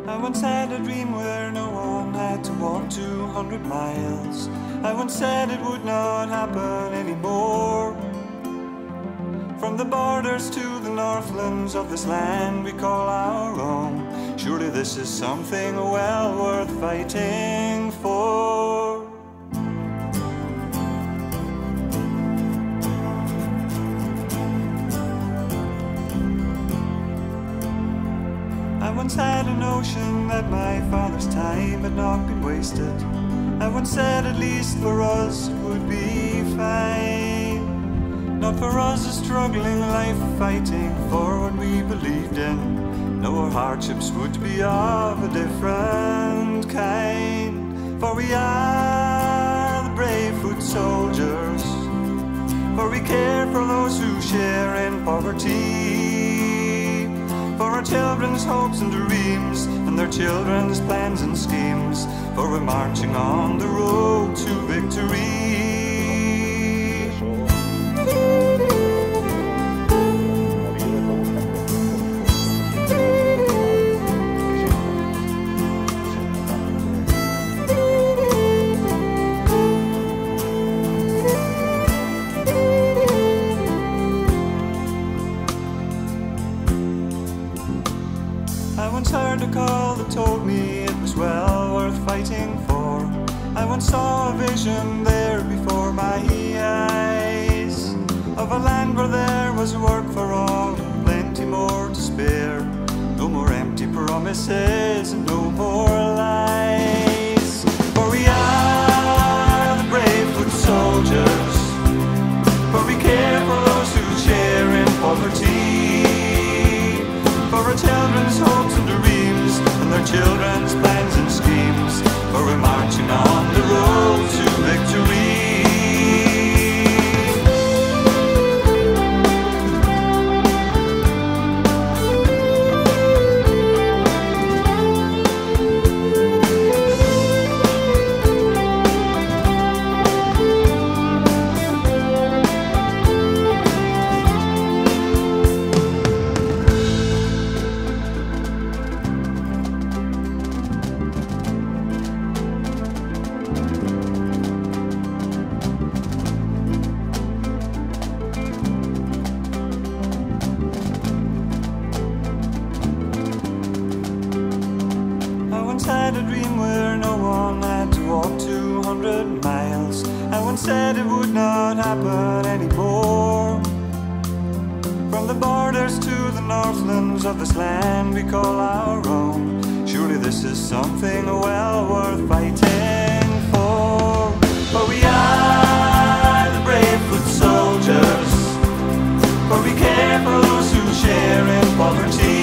I once had a dream where no one had to walk 200 miles. I once said it would not happen anymore. From the borders to the northlands of this land we call our own, surely this is something well worth fighting for. I once had a notion that my father's time had not been wasted. I once said at least for us it would be fine. Not for us a struggling life fighting for what we believed in. No, our hardships would be of a different kind. For we are the brave foot soldiers, for we care for those who share in poverty, for our children's hopes and dreams, and their children's plans and schemes, for we're marching on the road to victory. I once heard a call that told me it was well worth fighting for. I once saw a vision there before my eyes, of a land where there was work for all and plenty more to spare. No more empty promises and no more lies. For we are the brave foot soldiers, for we care for those who share in poverty, for our children's hopes and dreams, and their children's plans and schemes, for we're marching on the road to victory. I once had a dream where no one had to walk 200 miles. I once said it would not happen anymore. From the borders to the northlands of this land we call our own, surely this is something well worth fighting for. For we are the brave foot soldiers, for we care for those who share in poverty,